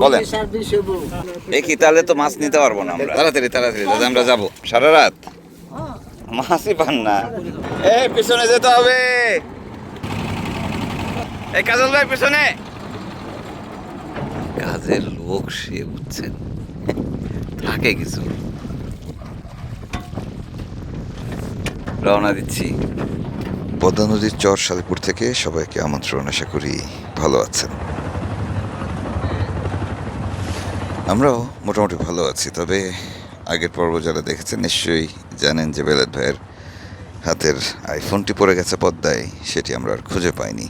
বলেন এই কি তাহলে তো মাছ নিতে পারবো না আমরা। তাড়াতাড়ি তাড়াতাড়ি দাদা আমরা যাবো সারা রাত মাছই পান না। এই পিছনে যেতে হবে, এই কাজল ভাই পিছনে। কাজের লোক সে বুঝছেন থাকে কিছু। রওনা দিচ্ছি। পদ্মা নদীর চর শালিপুর থেকে সবাইকে আমন্ত্রণ, আশা করি ভালো আছেন। আমরাও মোটামুটি ভালো আছি, তবে আগের পর্ব যারা দেখেছেন নিশ্চয়ই জানেন যে বেলাত ভাইয়ের হাতের আইফোনটি পড়ে গেছে পদ্মায়, সেটি আমরা আর খুঁজে পাইনি।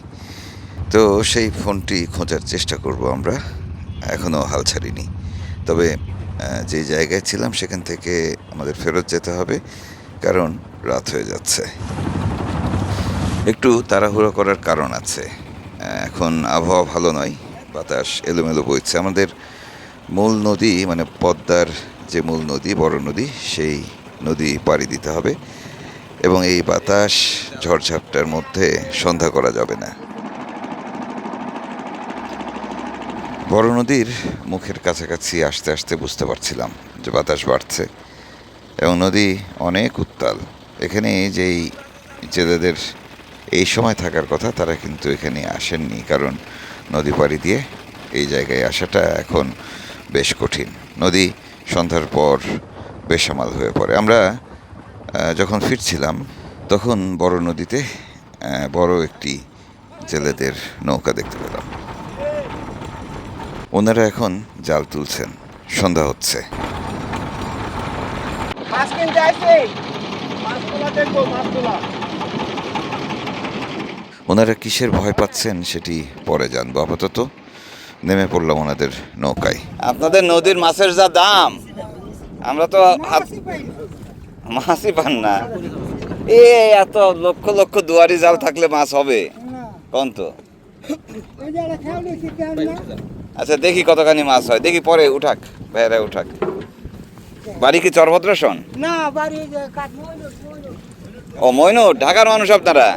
তো সেই ফোনটি খোঁজার চেষ্টা করব আমরা, এখনও হাল ছাড়িনি। তবে যে জায়গায় ছিলাম সেখান থেকে আমাদের ফেরত যেতে হবে, কারণ রাত হয়ে যাচ্ছে। একটু তাড়াহুড়ো করার কারণ আছে। এখন আবহাওয়া ভালো নয়, বাতাস এলোমেলো বইছে। আমাদের মূল নদী মানে পদ্মার যে মূল নদী, বড় নদী, সেই নদী পাড়ি দিতে হবে এবং এই বাতাস ঝড়ঝাপটার মধ্যে সন্ধ্যা করা যাবে না। বড় নদীর মুখের কাছাকাছি আসতে আসতে বুঝতে পারছিলাম যে বাতাস বাড়ছে এবং নদী অনেক উত্তাল। এখানে যেই জেলেদের এই সময় থাকার কথা তারা কিন্তু এখানে আসেননি, কারণ নদী পাড়ি দিয়ে এই জায়গায় আসাটা এখন বেশ কঠিন। নদী সন্ধ্যার পর বেসামাল হয়ে পড়ে। আমরা যখন ফিরছিলাম তখন বড় নদীতে বড় একটি জেলেদের নৌকা দেখতে পেলাম। ওনারা এখন জাল তুলছেন, সন্ধ্যা হচ্ছে। ওনারা কিসের ভয় পাচ্ছেন সেটি পরে জানবো। আপাতত নেমে পড়লাম ওনাদের নৌকায়। আপনাদের নদীর মাছের যা দাম, আমরা তো মাছই পান না। এ এত লক্ষ লক্ষ দুয়ারি জাল থাকলে মাছ হবে কোন তো? আচ্ছা দেখি কতখানি মাছ হয়, দেখি পরে উঠাক ভাইরা উঠাক। বাড়ি কি চরভদ্রাসন? না, বাড়ি ও মইনুট, ঢাকার মানুষ আপনারা?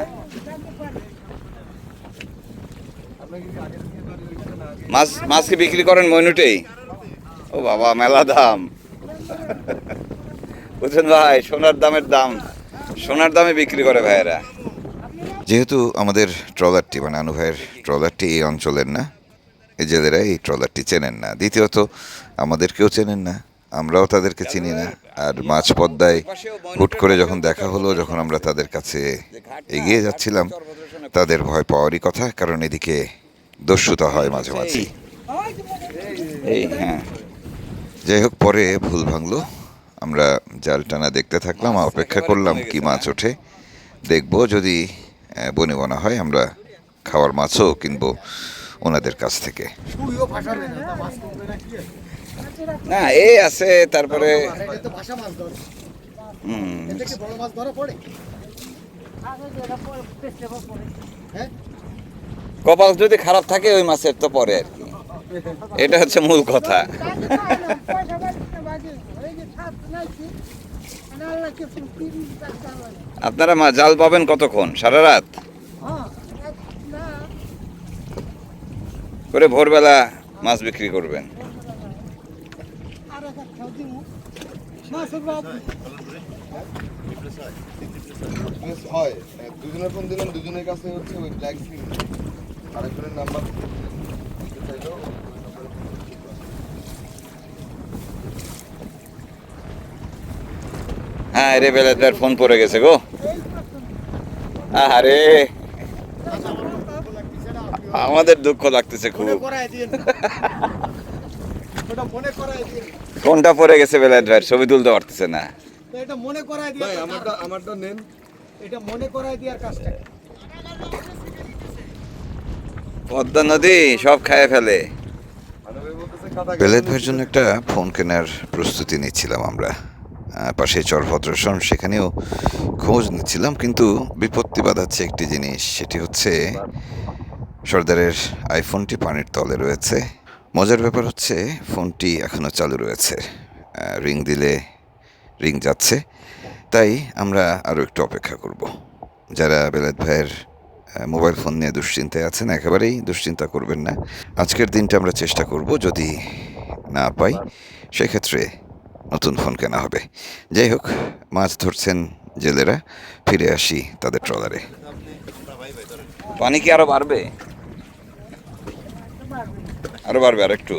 মাছ মাছ কি বিক্রি করেন মইনুটেই? ও বাবা, মেলা দাম বুঝছেন ভাই, সোনার দামের দাম, সোনার দামে বিক্রি করে ভাইয়েরা। যেহেতু আমাদের ট্রলারটি মানে আনু ভাইয়ের ট্রলারটি এই অঞ্চলের না, এই জেলেরা এই ট্রলারটি চেনেন না। দ্বিতীয়ত আমাদেরকেও চেনেন না, আমরাও তাদেরকে চিনি না। আর মাছ পদ্মায় হুট করে যখন দেখা হলো, যখন আমরা তাদের কাছে এগিয়ে যাচ্ছিলাম, তাদের ভয় পাওয়ারই কথা, কারণ এদিকে দস্যুতা হয় মাঝে মাঝে। এই হ্যাঁ, যাই হোক, পরে ভুল ভাঙলো। আমরা জাল টানা দেখতে থাকলাম, অপেক্ষা করলাম কি মাছ ওঠে, দেখবো। যদি বনিবনা হয় আমরা খাওয়ার মাছও কিনবো ওনাদের কাছ থেকে। না এই আছে, তারপরে কপাল যদি খারাপ থাকে ওই মাছের তো পরে আর কি, এটা হচ্ছে মূল কথা। আপনারা জাল পাবেন কতক্ষণ? সারা রাত করে ভোরবেলা মাছ বিক্রি করবেন। দুজনের ফোন দিলাম, দুজনের কাছে হচ্ছে ওই ব্ল্যাক স্ক্রিন, আরেকজনের নাম্বার। হ্যাঁ রে, বেলাদার ফোন পড়ে গেছে গো। আরে আমাদের দুঃখ লাগতেছে খুব। কোনটা পড়ে গেছে বেলাদ ভাই, ছবি তুলতে পারতেছে না। এটা মনে করায় দিয়ে, ভাই আমারটা নেন, এটা মনে করায় দেওয়ার কাজটা। পদ্মা নদী সব খায় ফেলে। বেলাত ভাইয়ের জন্য একটা ফোন কেনার প্রস্তুতি নিচ্ছিলাম আমরা। পাশে চরভদ্রাসন, সেখানেও খোঁজ নিচ্ছিলাম, কিন্তু বিপত্তি বাধাচ্ছে একটি জিনিস, সেটি হচ্ছে সর্দারের আইফোনটি পানির তলে রয়েছে। মজার ব্যাপার হচ্ছে ফোনটি এখনও চালু রয়েছে, রিং দিলে রিং যাচ্ছে। তাই আমরা আরও একটু অপেক্ষা করব। যারা বেলাত ভাইয়ের মোবাইল ফোন নিয়ে দুশ্চিন্তায় আছেন, একেবারেই দুশ্চিন্তা করবেন না। আজকের দিনটা আমরা চেষ্টা করব, যদি না পাই সেক্ষেত্রে নতুন ফোন কেনা হবে। যাই হোক, মাছ ধরছেন জেলেরা, ফিরে আসি তাদের ট্রলারে। পানি কি আরো বাড়বে? আরো বাড়বে আর একটু।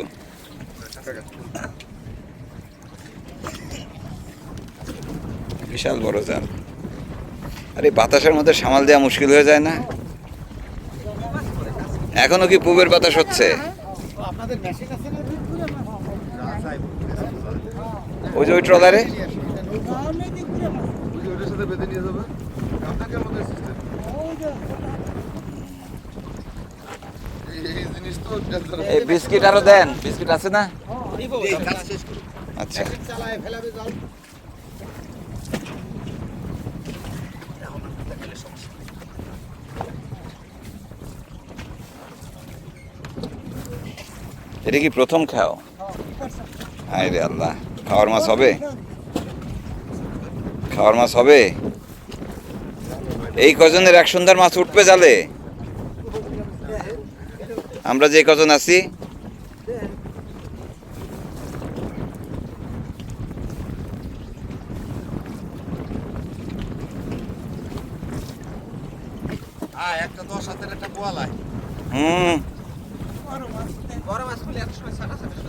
বিশাল বড় জাল। আরে বাতাসের মধ্যে সামাল দেওয়া মুশকিল হয়ে যায় না? এখনো কি পূবের বাতাস হচ্ছে? আপনাদের মেশিন আছে না? ওই যে ওই ট্রলারে ওইটার সাথে বেঁধে নিয়ে যাবে আপনাকে আমাদের সিস্টেম এই জিনিস তো এই বিস্কিট আরো দেন, বিস্কিট আছে না? আচ্ছা, চালায় ফেলাবে যাও। এটা কি প্রথম খাও? আয় রে আল্লাহ, খাওয়ার মাছ হবে? খাওয়ার মাছ হবে? এই কজনের এক সন্ধ্যার মাছ উঠবে জালে? আমরা যে কজন আছি একটা 10 হাতের একটা পোয়ালায় হুম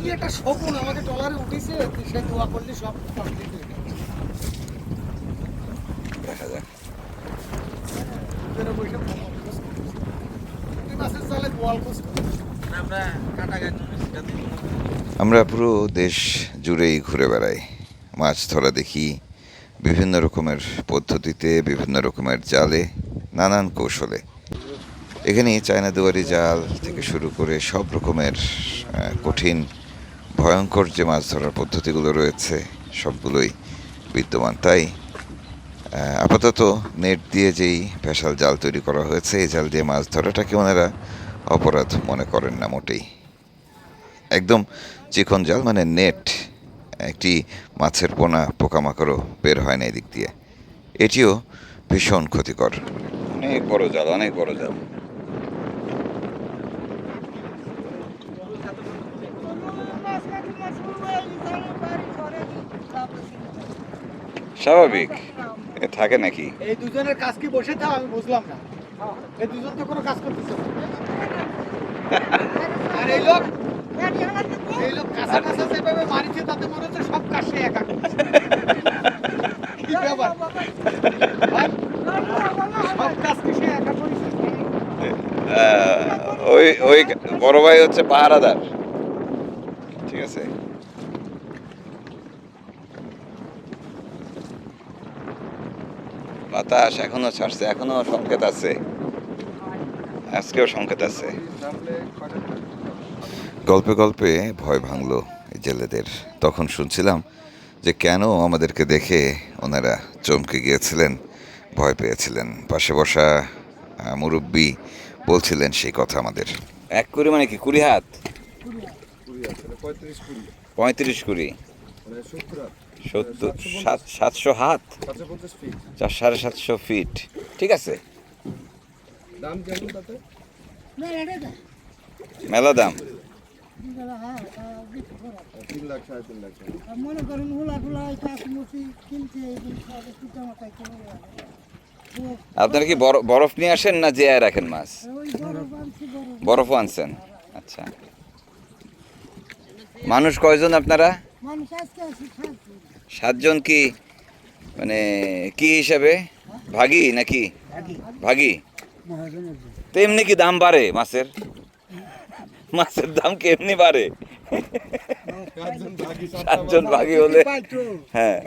কি একটা শকুন আমাদের ট্রলারে উঠেছে, সে দোয়া করলে সব কমপ্লিট হয়ে যাবে। দেখা যাক। দুজনে বসে এই মাছের জালে গোয়াল করছে। আমরা পুরো দেশ জুড়েই ঘুরে বেড়াই, মাছ ধরা দেখি বিভিন্ন রকমের পদ্ধতিতে, বিভিন্ন রকমের জালে, নানান কৌশলে। এখানে চায়না দুয়ারি জাল থেকে শুরু করে সব রকমের কঠিন ভয়ঙ্কর যে মাছ ধরার পদ্ধতিগুলো রয়েছে সবগুলোই বিদ্যমান। তাই আপাতত নেট দিয়ে যেই স্পেশাল জাল তৈরি করা হয়েছে, এই জাল দিয়ে মাছ ধরাটাকে ওনারা অপরাধ মনে করেন না মোটেই। একদম চিকন জাল, মানে নেট, একটি মাছের পোনা পোকামাকড়ও বের হয় না এদিক দিয়ে। এটিও ভীষণ ক্ষতিকর। অনেক বড় জাল, অনেক বড় জাল। স্বাভাবিক, এ থাকে নাকি? এই দুজনের কাজ কি বসে থাও আমি বুঝলাম না। এই দুজন তো কোনো কাজ করতেছে না। আর এই লোক কাঁচা কাঁচা যেভাবে মারিছে তাতে মনে হচ্ছে সব কাজ সে একা করছে। কি ব্যাপার? ভাই, সব কাজ কি সে একা করেছে? ওই ওই বড় ভাই হচ্ছে পাহারাদার, ঠিক আছে? বাতাস এখনো ছাড়ছে, এখনো সংকেত আছে, আজকেও সংকেত আছে। গল্পে গল্পে ভয় ভাঙলো এই জেলেদের। তখন শুনছিলাম যে কেন আমাদেরকে দেখে ওনারা চমকে গিয়েছিলেন, ভয় পেয়েছিলেন। পাশে বসা মুরব্বি বলছিলেন সেই কথা আমাদের। 1 কুড়ি মানে কি 20 হাত? 35 20 35 কুড়ি মানে 70 হাত 70 700 হাত, 750 ফিট 750 ফিট, ঠিক আছে। দাম কেমন তাতে মেলা দাম। 3 লাখ 3.5 লাখ মনে করেন হুলা টুলা কাশমুচি কিনছে সুতা মাথায় কিনে আপনারা কি বরফ নিয়ে আসেন না যে রাখেন মাছ? ওই বড় বানছি বড় বরফও আনছেন, আচ্ছা। মানুষ কয়জন আপনারা? মানুষ আজকে আছে 7 জন। কি মানে কি হিসাবে, ভাগী নাকি? ভাগী। তো এমনি কি দাম বাড়ে মাছের? মাছের দাম কি এমনি বাড়ে? 7 জন ভাগী হলে, হ্যাঁ,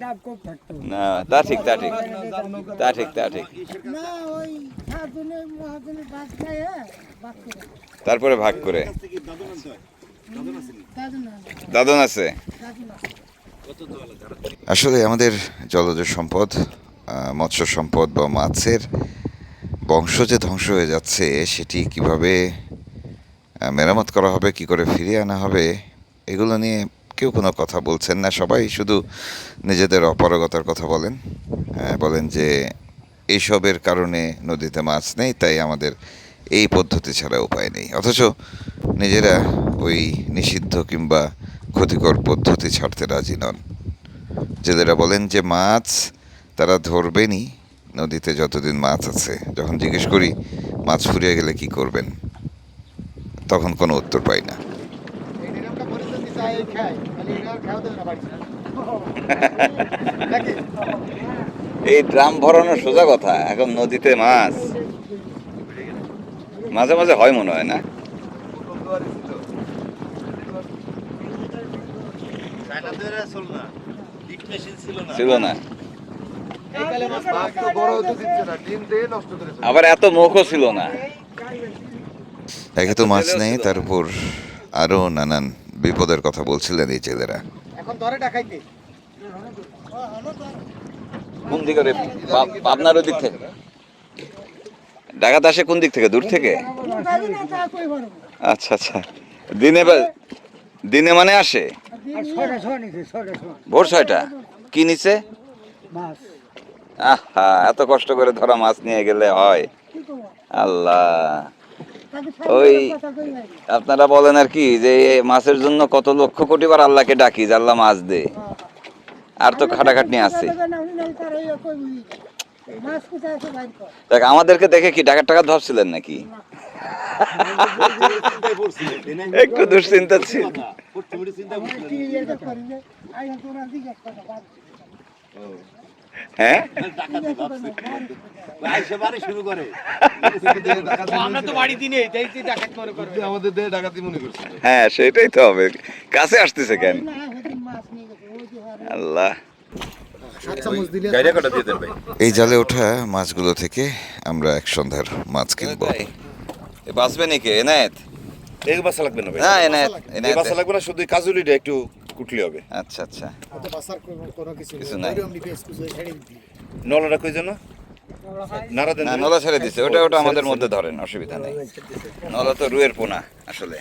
দাম কম থাকতো না তা ঠিক, তা ঠিক, তা ঠিক, তা ঠিক। না ওই সাতজনের মহাজনের ভাগ খায় ভাগ করে তারপরে ভাগ করে। দাদন আছে? আসলে আমাদের জলজ সম্পদ, মৎস্য সম্পদ বা মাছের বংশ যে ধ্বংস হয়ে যাচ্ছে, সেটি কিভাবে মেরামত করা হবে, কি করে ফিরিয়ে আনা হবে, এগুলো নিয়ে কেউ কোনো কথা বলছেন না। সবাই শুধু নিজেদের অপারগতার কথা বলেন। বলেন যে এইসবের কারণে নদীতে মাছ নেই, তাই আমাদের এই পদ্ধতি ছাড়া উপায় নেই। অথচ নিজেরা ওই নিষিদ্ধ কিংবা ক্ষতিকর পদ্ধতি ছাড়তে রাজি নন। জেলেরা বলেন যে মাছ তারা ধরবেনই নদীতে যতদিন মাছ আছে। যখন জিজ্ঞেস করি মাছ ফুরিয়ে গেলে কি করবেন, তখন কোনো উত্তর পাই না। এই নিয়মটা পরিস্থিতি চাই খাই খালি এরা খাওয়া দেবে না বাড়ি নাকি এই ড্রাম ভরানো সোজা কথা, এখন নদীতে মাছ মাঝে মাঝে হয় মনে হয় না? ছিল না, এই কালে মাছ তো বড় হতে দিচ্ছে না, ডিম দিয়ে নষ্ট করে ফেলে। আবার এত মুখও ছিল না। একে তো মাছ নেই, তার উপর আরও নানান বিপদের কথা বলছিলেন এই জেলেরা। এখন ধরে ডাকাইতে কোন দিকে রে? আপনার ওই দিক থেকে ডাকাত আসে? কোন দিক থেকে? দূর থেকে? যাবি না তা কই পারবো আচ্ছা আচ্ছা, দিনে মানে আসে ভোর 6টা। কি নিছে? মাছ আহা, এত কষ্ট করে ধরা মাছ নিয়ে গেলে হয়? কি করবো আল্লাহ, তাকে ওই কথা কই নাই আপনারা বলেন আর কি যে এই মাছের জন্য কত লক্ষ কোটি বার আল্লাহকে ডাকি যে আল্লাহ মাছ দে, আর তো খাটাখাটনি আছে। মাছ কোথায় আছে বাইর কর দেখ, আমাদেরকে দেখে কি ডাকাত টাকাত ভাবছিলেন নাকি? একটু দুশ্চিন্তা ছিল। কি ইয়ে করি যে আই তোরা দিকে কথা বাদ হ্যাঁ, আমরা তো বাড়িতে নেই তাই তুই ডাকাত মনে করবে আমাদের দেহে ডাকাতি মনে করছে। হ্যাঁ সেটাই তো হবে। কাছে আসতেছে কেন? না হেদিন মাছ নিয়ে গেছে ওই যে হারে আল্লাহ, এই জালে ওঠা মাছগুলো থেকে আমরা এক সন্ধ্যার মাছ কিনবো। বাঁচবে নাকি এনায়েত? এই বাসা লাগবে না ভাই, না এনায়েত, এই এনায়েত। বাসা লাগবে না, শুধু কাজুলিটা একটু কুটলি হবে। আচ্ছা আচ্ছা, তো বাসার কোনো কিছু কিছু নাই। এমনি ফেস কিছু ছেড়ে দিই নলাটা কই যেন নাড়া দেন। না নলা ছেড়ে দিছে, ওটা ওটা আমাদের মধ্যে ধরেন, অসুবিধা নেই। নলা তো রুয়ের পোনা আসলে।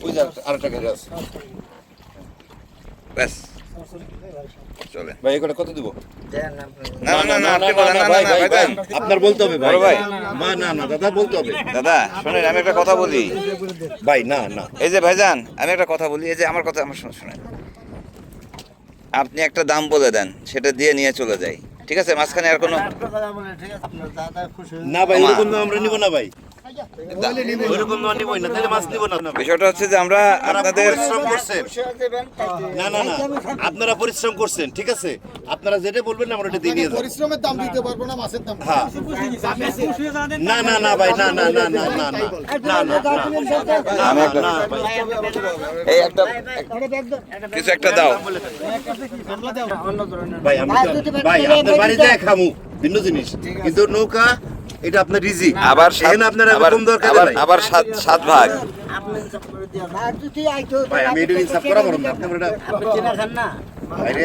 ওই যে আরেকটা ঘরে আছে ব্যাস চলে। ভাই, এই কটা কত দিব? না না না, আপনি বলেন। না না না ভাইজান, আপনার বলতে হবে ভাই। বড় ভাই। মা না না দাদা বলতে হবে। দাদা শোনেন, আমি একটা কথা বলি। ভাই না না, এই যে ভাইজান, আমি একটা কথা বলি, এই যে আমার কথা আমার শুনেন। আপনি একটা দাম বলে দেন, সেটা দিয়ে নিয়ে চলে যাই, ঠিক আছে? মাঝখানে আর কোনো না ভাই, আমা। ওরকম দাম আমরা নিব না ভাই, ওরকম দাম নিবই না, তাহলে মাছ নিব না। বিষয়টা হচ্ছে যে আমরা আপনাদের পরিশ্রম করছেন। না না না, আপনারা পরিশ্রম করছেন, ঠিক আছে? আপনারা যেটা বলবেন না আমরা ওটা দিয়ে নিয়ে যাবো। পরিশ্রমের দাম দিতে পারবো না মাছের দাম হ্যাঁ। না না না ভাই, না না না না না না না না আমি একটা না ভাই। এই একটা কিছু একটা দাও। ভাই আমি ভাই আপনার বাড়ি যায় খামু ভিন্ন জিনিস, কিন্তু নৌকা এটা আপনার রিজিক। আবার এখানে আপনার কম দরকার নাই। আবার সাত ভাগ। ভাই আমি এটা ইনসাফ করা পারব না, আপনার এটা ভাইরে,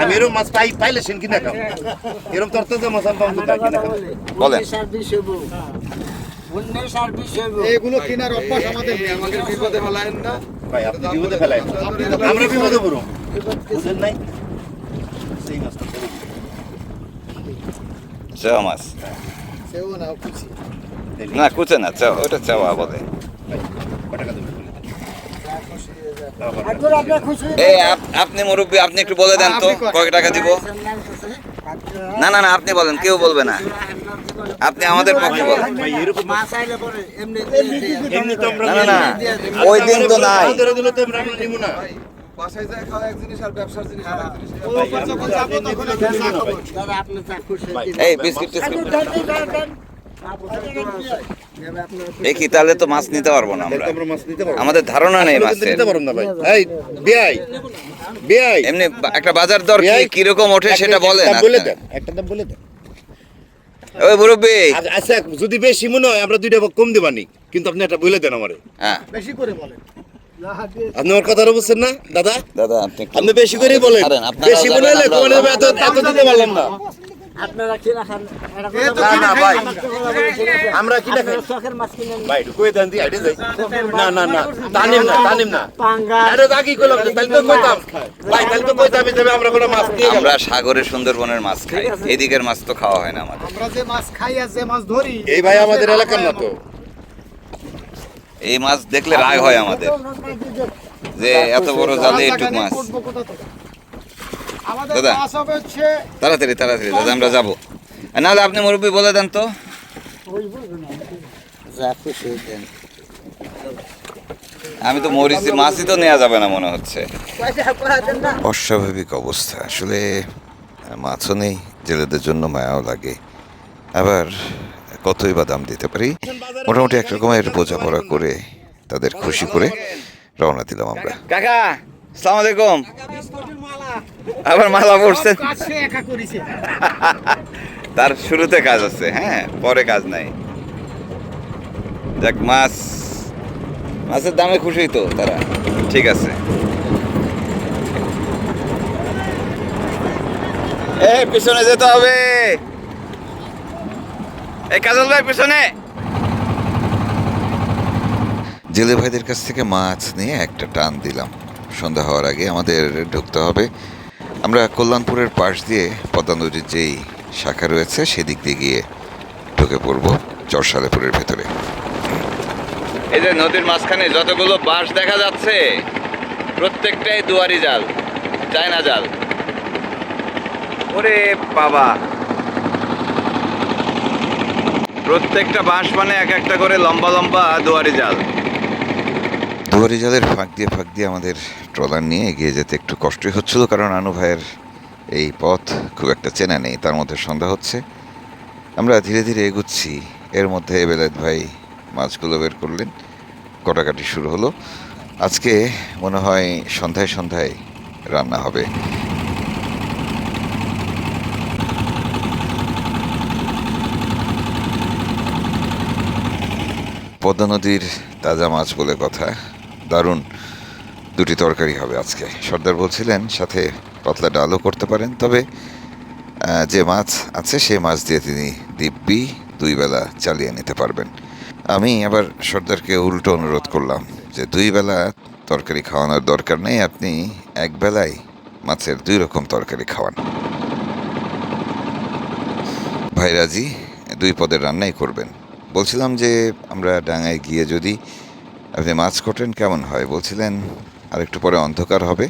আমি এরকম মাছ পাইলে সেন কিনা খাও, এরকম তরতাজা মাছ আমি পাবো কোথায় কিনা খাও? বলেন। এগুলো কেনার অভ্যাস আমাদের নেই আমাদের বিপদে ফেলায়েন না। ভাই আপনি বিপদে ফেলাই, আমরা বিপদে পড়ব, বুঝেন নাই? সেই মাছটা ধরে দিন। চাওয়া মাছ সেও না খুশি না, কুচে না, চাওয়া, ওটা চাওয়া বলে। ভাই কত টাকা দেবেন বলে দেন। এই আপনি মুরব্বী, আপনি একটু বলে দেন তো কয় টাকা দিব? না না না, আপনি বলেন, কেউ বলবে না, আপনি আমাদের পক্ষে বলেন। ভাই এরকম এমনি তো আমরা না না না, ওই দিন তো নাই। আমাদের দিলে তো আমরা নিব না। বাসায় যায় খাওয়া এক জিনিস আর ব্যবসার জিনিস আর এক জিনিস। যখন যাবো তখন আমরা চা খাবো এই বিস্কিট টিস্কিট এই কি, তাহলে তো মাছ নিতে পারবো না আমরা, আমরা মাছ নিতে পারবো না। আমাদের ধারণা নেই আমরা কিন্তু মাছের। নিতে পারবো না ভাই। এই বিআই বিআই এমনি একটা বাজার দর কিরকম ওঠে সেটা বলেন। বলে দেন, একটা দাম বলে দেন। ওই মুরব্বী, আচ্ছা যদি বেশি মনে হয় আমরা দুইটা ভাগ কম দেবানি, কিন্তু আপনি একটা বলে দেন আমারে। হ্যাঁ বেশি করে বলেন আপনি আমার কথাটা বুঝছেন না দাদা? দাদা, আপনি একটু- আপনি বেশি করেই বলেন, ছাড়েন, আপনারা বেশি মনে হলে যাবেন, তোমার আমরা- এত দিতে পারলাম না। আপনারা কিনা খান এ তো না, কিনে না, খাই ভাই। না। আমরা কি দেখাই শখের মাছ কিনেন ভাই একটু কই দেন দি আইডি যাই না না না তানিম না পাঙ্গাস আরে বাকি কইলাম যে, তাইলে তো কইতাম ভাই তাইলে তো কইতাম যে আমরা কোনো মাছ নিয়ে গেলাম আমরা সাগরে সুন্দরবনের মাছ খাই, এদিকের মাছ তো খাওয়া হয় না আমাদের। আমরা যে মাছ খাই আর যে মাছ ধরি এই ভাই আমাদের এলাকার না তো এই মাছ দেখলে রাগ হয় আমাদের, যে এত বড় জালে একটু মাছ। উঠবো কোথা থেকে? আমাদের দাদা। মাছ হবে হচ্ছে তাড়াতাড়ি তাড়াতাড়ি দাদা, আমরা যাবো। না দাদা, আপনি মুরব্বী বলে দেন তো। যা খুশি দেন আমি তো মরিচি, মাছই তো নেওয়া যাবে না মনে হচ্ছে। অস্বাভাবিক অবস্থা আসলে। মাছও নেই, জেলেদের জন্য মায়াও লাগে, আবার কতই বা দাম দিতে পারি। মোটামুটি এক রকমের বোঝাপড়া করে তাদের খুশি করে রওনা দিলাম আমরা। কাকা, আসসালামু আলাইকুম। আবার মালা পড়ছেন? কাজ সে একা করেছে। তার শুরুতে কাজ আছে, হ্যাঁ, পরে কাজ নাই। যাক, মাছের দামে খুশি তো তারা, ঠিক আছে। পিছনে যেতে হবে। এই কাজল ভাই, পিছনে। জেলে ভাইদের কাছ থেকে মাছ নিয়ে একটা টান দিলাম। সন্ধ্যা হওয়ার আগে আমাদের ঢুকতে হবে। আমরা কল্যাণপুরের পাশ দিয়ে পদ্মা নদীর যেই শাখা রয়েছে সেদিক দিয়ে গিয়ে ঢুকে পড়বো চরসালেপুরের ভেতরে। এই যে নদীর মাঝখানে যতগুলো বাঁশ দেখা যাচ্ছে, প্রত্যেকটাই দুয়ারি জাল, চায়না জাল। ওরে বাবা, প্রত্যেকটা বাঁশ মানে এক একটা করে লম্বা লম্বা দুয়ারি জাল। দুয়ারি জালের ফাঁক দিয়ে আমাদের ট্রলার নিয়ে এগিয়ে যেতে একটু কষ্টই হচ্ছিল, কারণ আনু ভাইয়ের এই পথ খুব একটা চেনা নেই। তার মধ্যে সন্ধ্যা হচ্ছে, আমরা ধীরে ধীরে এগুচ্ছি। এর মধ্যে বেলায়েত ভাই মাছগুলো বের করলেন, কটাকাটি শুরু হলো। আজকে মনে হয় সন্ধ্যায় সন্ধ্যায় রান্না হবে। পদ্মা নদীর তাজা মাছ বলে কথা, দারুণ দুটি তরকারি হবে আজকে। সর্দার বলছিলেন সাথে পাতলা ডালও করতে পারেন, তবে যে মাছ আছে সেই মাছ দিয়ে তিনি দিব্যি 2 বেলা চালিয়ে নিতে পারবেন। আমি আবার সর্দারকে উল্টো অনুরোধ করলাম যে 2 বেলা তরকারি খাওয়ানোর দরকার নেই, আপনি এক বেলায় মাছের 2 রকম তরকারি খাওয়ান। ভাই রাজি, 2 পদের রান্নাই করবেন। বলছিলাম যে আমরা ডাঙায় গিয়ে যদি আপনি মাছ কাটেন কেমন হয়। বলছিলেন আরেকটু পরে অন্ধকার হবে,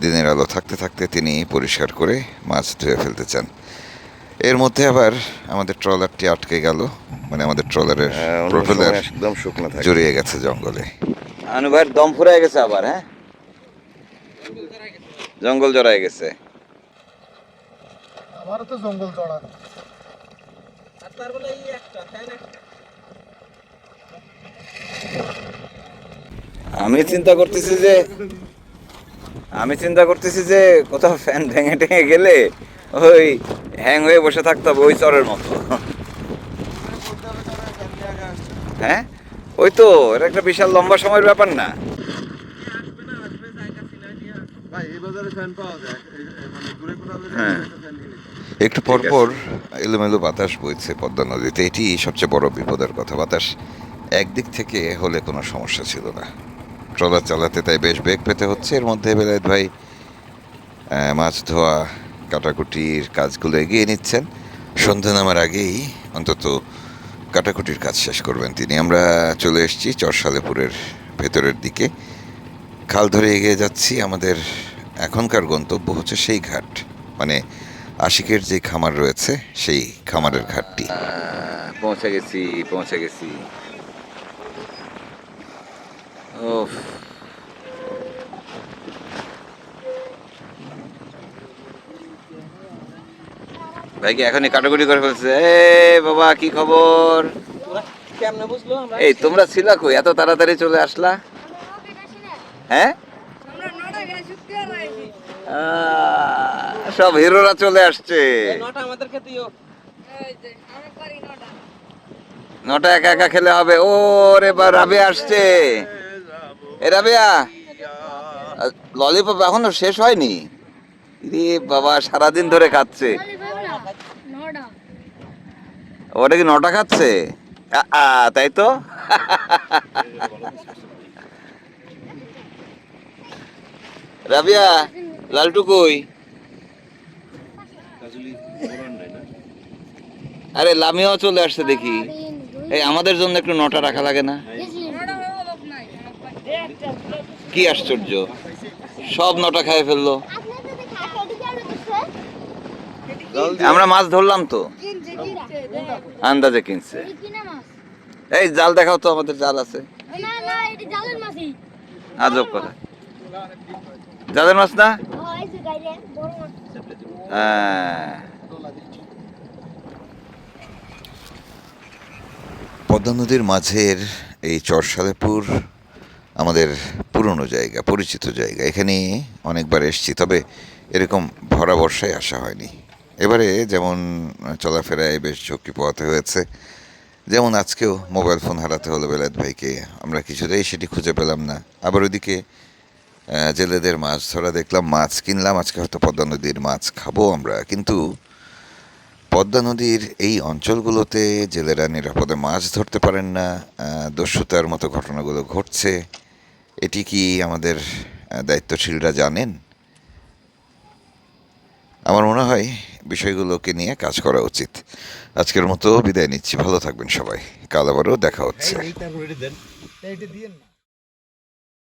দিনের আলো থাকতে থাকতে তিনি পরিষ্কার করে মাছ ধুয়ে ফেলতে চান। এর মধ্যে আবার আমাদের ট্রলারটি আটকে গেল, মানে আমাদের ট্রলারের প্রোপেলার একদম শুকনো থাকে। জড়িয়ে গেছে জঙ্গলে। আনু ভাইয়ের দম ফুরায় গেছে আবার, হ্যাঁ, জঙ্গল জড়ায় গেছে। আমারও তো জঙ্গল চড়া। আমি চিন্তা করতেছি যে কোথাও ফ্যান ভেঙে টেঙে গেলে ওই হ্যাং হয়ে বসে থাকতে হবে ওই চরের মতো। হ্যাঁ, ওই তো, এটা একটা বিশাল লম্বা সময়ের ব্যাপার না। ভাই এই বাজারে ফ্যান পাওয়া যায় মানে দূরে কোথাও হ্যাঁ। একটু পরপর এলোমেলো বাতাস বইছে পদ্মা নদীতে, এটি সবচেয়ে বড় বিপদের কথা। বাতাস একদিক থেকে হলে কোনো সমস্যা ছিল না, ট্রলার চালাতে তাই বেশ বেগ পেতে হচ্ছে। এর মধ্যে বেলায়েত ভাই মাছ ধোয়া কাটাকুটির কাজগুলো এগিয়ে নিচ্ছেন। সন্ধ্যা নামার আগেই অন্তত কাটাকুটির কাজ শেষ করবেন তিনি। আমরা চলে এসেছি চরসালেপুরের ভেতরের দিকে, খাল ধরে এগিয়ে যাচ্ছি। আমাদের এখনকার গন্তব্য হচ্ছে সেই ঘাট, মানে আশিকের যে খামার রয়েছে সেই খামারের ঘাটটি। পৌঁছে গেছি। ওফ, ভাই কি এখনই কাটাকুটি করে ফেলছে? এ বাবা, কি খবর? এই তোমরা ছিলা কই, এত তাড়াতাড়ি চলে আসলা? হ্যাঁ, সব হিরোরা চলে আসছে। 9টা একা একা খেলে হবে। ও রে বা, রাবেয়া আসছে। এ রাবেয়া, ললিপপ এখনো শেষ হয়নি? রে বাবা, সারাদিন ধরে খাচ্ছে। ওটা কি নটা খাচ্ছে? তাই তো। রাবিয়া, লালটু কই? আরে লামিয়াও চলে আসছে দেখি। এই আমাদের জন্য একটু নটা রাখা লাগে না? কি আশ্চর্য, সব নটা খাই ফেললো। আমরা মাছ ধরলাম তো, আন্দাজে কিনছে। এই জাল দেখাও তো, আমাদের জাল আছে। আজব কথা, জালের মাছ না? হ্যাঁ। পদ্মা নদীর মাঝের এই চরসালেপুর আমাদের পুরনো জায়গা, পরিচিত জায়গা। এখানে অনেকবার এসেছি, তবে এরকম ভরা বর্ষায় আসা হয়নি। এবারে যেমন চলাফেরায় বেশ ঝক্কি পোহাতে হয়েছে, যেমন আজকেও মোবাইল ফোন হারাতে হলো বেলায়েত ভাইকে। আমরা কিছুতেই সেটি খুঁজে পেলাম না। আবার ওইদিকে জেলেদের মাছ ধরা দেখলাম, মাছ কিনলাম। আজকে হয়তো পদ্মা নদীর মাছ খাবো আমরা, কিন্তু পদ্মা নদীর এই অঞ্চলগুলোতে জেলেরা নিরাপদে মাছ ধরতে পারেন না, দস্যুতার মতো ঘটনাগুলো ঘটছে। এটি কি আমাদের দায়িত্বশীলরা জানেন? আমার মনে হয় বিষয়গুলোকে নিয়ে কাজ করা উচিত। আজকের মতো বিদায় নিচ্ছি, ভালো থাকবেন সবাই, কাল আবারও দেখা হচ্ছে। এইটা দিয়ে না।